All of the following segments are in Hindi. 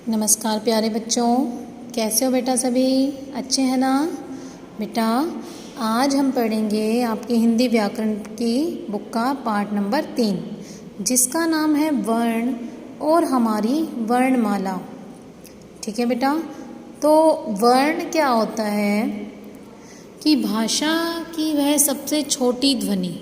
नमस्कार प्यारे बच्चों, कैसे हो बेटा? सभी अच्छे हैं ना? बेटा आज हम पढ़ेंगे आपकी हिंदी व्याकरण की बुक का पाठ नंबर 3, जिसका नाम है वर्ण और हमारी वर्णमाला। ठीक है बेटा, तो वर्ण क्या होता है कि भाषा की वह सबसे छोटी ध्वनि,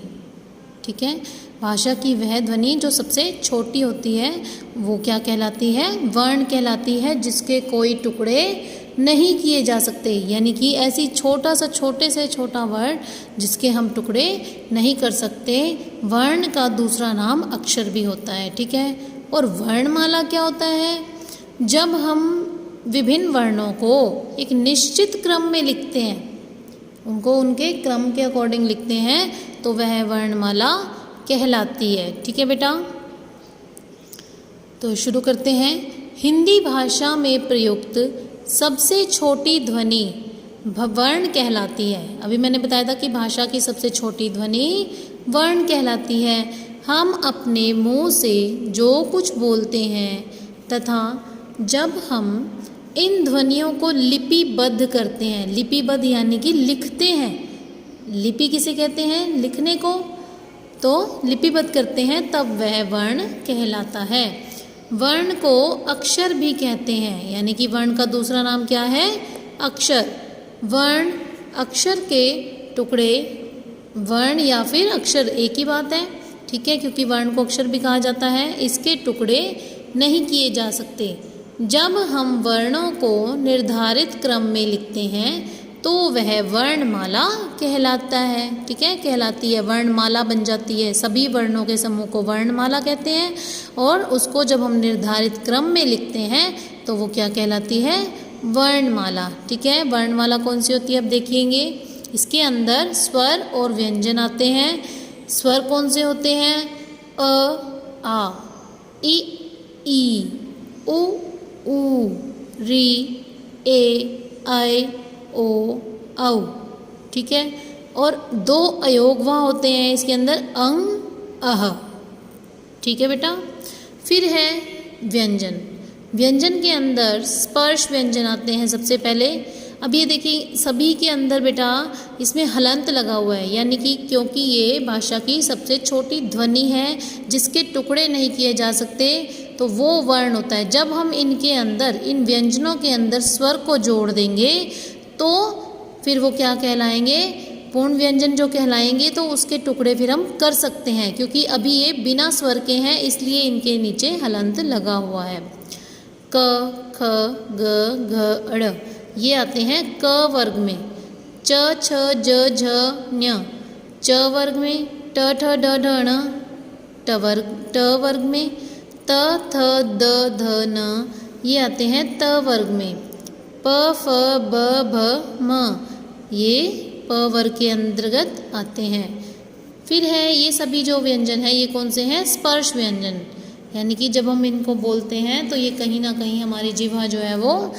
ठीक है, भाषा की वह ध्वनि जो सबसे छोटी होती है वो क्या कहलाती है? वर्ण कहलाती है, जिसके कोई टुकड़े नहीं किए जा सकते। यानी कि ऐसी छोटा सा छोटे से छोटा वर्ण जिसके हम टुकड़े नहीं कर सकते। वर्ण का दूसरा नाम अक्षर भी होता है। ठीक है, और वर्णमाला क्या होता है? जब हम विभिन्न वर्णों को एक निश्चित क्रम में लिखते हैं, उनको उनके क्रम के अकॉर्डिंग लिखते हैं, तो वह वर्णमाला कहलाती है। ठीक है बेटा, तो शुरू करते हैं। हिंदी भाषा में प्रयुक्त सबसे छोटी ध्वनि वर्ण कहलाती है। अभी मैंने बताया था कि भाषा की सबसे छोटी ध्वनि वर्ण कहलाती है। हम अपने मुंह से जो कुछ बोलते हैं तथा जब हम इन ध्वनियों को लिपिबद्ध करते हैं, लिपिबद्ध यानी कि लिखते हैं, लिपि किसे कहते हैं? लिखने को, तो लिपिबद्ध करते हैं तब वह वर्ण कहलाता है। वर्ण को अक्षर भी कहते हैं, यानी कि वर्ण का दूसरा नाम क्या है? अक्षर। वर्ण अक्षर के टुकड़े, वर्ण या फिर अक्षर एक ही बात है, ठीक है, क्योंकि वर्ण को अक्षर भी कहा जाता है। इसके टुकड़े नहीं किए जा सकते। जब हम वर्णों को निर्धारित क्रम में लिखते हैं तो वह वर्णमाला कहलाता है। ठीक है, कहलाती है, वर्णमाला बन जाती है। सभी वर्णों के समूह को वर्णमाला कहते हैं, और उसको जब हम निर्धारित क्रम में लिखते हैं तो वो क्या कहलाती है? वर्णमाला। ठीक है, वर्णमाला कौन सी होती है अब देखेंगे। इसके अंदर स्वर और व्यंजन आते हैं। स्वर कौन से होते हैं? अ, आ, इ, ई, उ, ऊ, री, ए, ऐ, ओ, औ। ठीक है, और दो अयोग वहाँ होते हैं इसके अंदर, अंग, अह। ठीक है बेटा, फिर है व्यंजन। व्यंजन के अंदर स्पर्श व्यंजन आते हैं सबसे पहले। अब ये देखिए, सभी के अंदर बेटा इसमें हलंत लगा हुआ है, यानी कि क्योंकि ये भाषा की सबसे छोटी ध्वनि है जिसके टुकड़े नहीं किए जा सकते, तो वो वर्ण होता है। जब हम इनके अंदर, इन व्यंजनों के अंदर स्वर को जोड़ देंगे तो फिर वो क्या कहलाएंगे? पूर्ण व्यंजन जो कहलाएंगे, तो उसके टुकड़े फिर हम कर सकते हैं, क्योंकि अभी ये बिना स्वर के हैं, इसलिए इनके नीचे हलंत लगा हुआ है। क, ख, ग, घ, ड़ ये आते हैं क वर्ग में। च, छ, ज, झ, ञ च वर्ग में। ट, ठ, ड, ढ, ण ट वर्ग में। त, थ, द, ध, न ये आते हैं त वर्ग में। प, फ, ब, भ, म ये प वर्ग के अंतर्गत आते हैं। फिर है ये सभी जो व्यंजन है, ये कौन से हैं? स्पर्श व्यंजन, यानी कि जब हम इनको बोलते हैं तो ये कहीं ना कहीं हमारी जिह्वा जो है वो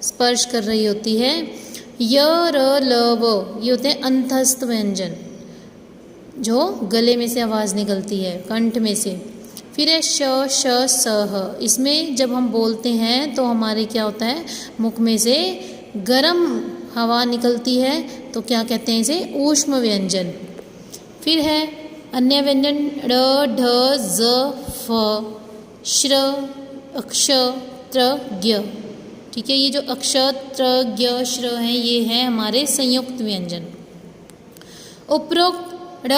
स्पर्श कर रही होती है। य, र, ल, व ये होते हैं अंतस्थ व्यंजन, जो गले में से आवाज़ निकलती है, कंठ में से। फिर है श, श, स, ह। इसमें जब हम बोलते हैं तो हमारे क्या होता है? मुख में से गर्म हवा निकलती है, तो क्या कहते हैं इसे? ऊष्म व्यंजन। फिर है अन्य व्यंजन, ड़, ढ, ज, फ, श्र, अक्ष, त्र, ज्ञ। ठीक है, ये जो अक्ष, त्र, ज्ञ, श्र हैं, ये हैं हमारे संयुक्त व्यंजन। उपरोक्त ड़,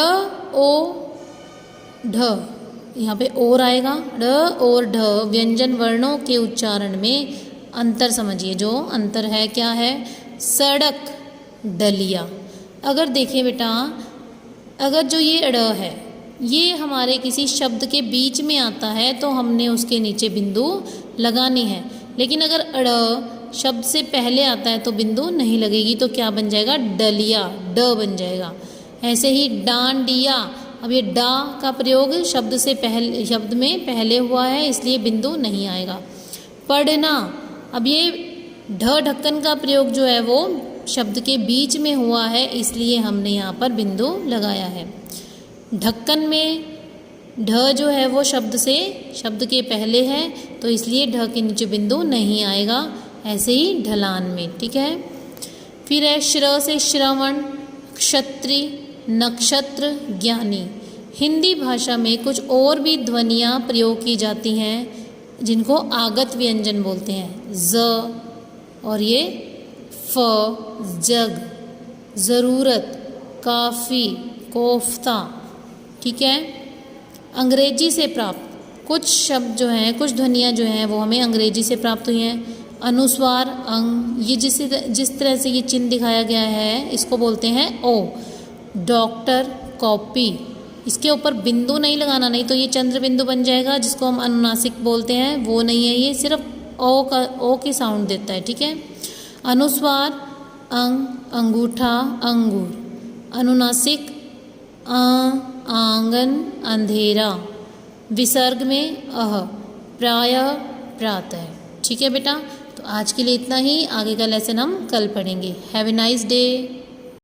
ओ, ढ, यहाँ पे और आएगा। ड़ और ढ व्यंजन वर्णों के उच्चारण में अंतर समझिए। जो अंतर है क्या है? सड़क, डलिया। अगर देखिए बेटा, अगर जो ये ड़ है, ये हमारे किसी शब्द के बीच में आता है तो हमने उसके नीचे बिंदु लगानी है। लेकिन अगर ड़ शब्द से पहले आता है तो बिंदु नहीं लगेगी, तो क्या बन जाएगा? डलिया, ड बन जाएगा। ऐसे ही डांडिया, अब ये डा का प्रयोग शब्द से पहले, शब्द में पहले हुआ है, इसलिए बिंदु नहीं आएगा। पढ़ना, अब ये ढ ढक्कन का प्रयोग जो है वो शब्द के बीच में हुआ है, इसलिए हमने यहाँ पर बिंदु लगाया है। ढक्कन में ढ जो है वो शब्द के पहले है, तो इसलिए ढ के नीचे बिंदु नहीं आएगा, ऐसे ही ढलान में। ठीक है। फिर है श्र से श्रवण, क्षत्रिय, नक्षत्र, ज्ञानी। हिंदी भाषा में कुछ और भी ध्वनियाँ प्रयोग की जाती हैं जिनको आगत व्यंजन बोलते हैं। ज और ये फ, जग, ज़रूरत, काफ़ी, कोफ्ता। ठीक है। अंग्रेजी से प्राप्त कुछ शब्द जो हैं, कुछ ध्वनियाँ जो हैं वो हमें अंग्रेजी से प्राप्त हुई हैं। अनुस्वार अंग, ये जिस तरह से ये चिन्ह दिखाया गया है इसको बोलते हैं ओ। डॉक्टर, कॉपी, इसके ऊपर बिंदु नहीं लगाना, नहीं तो ये चंद्र बिंदु बन जाएगा जिसको हम अनुनासिक बोलते हैं, वो नहीं है, ये सिर्फ ओ की साउंड देता है। ठीक है। अनुस्वार अंग, अंगूठा, अंगूर। अनुनासिक आंगन, अंधेरा। विसर्ग में अह, प्रायः, प्रातः। ठीक है बेटा, तो आज के लिए इतना ही, आगे का लेसन हम कल पढ़ेंगे। Have a nice day.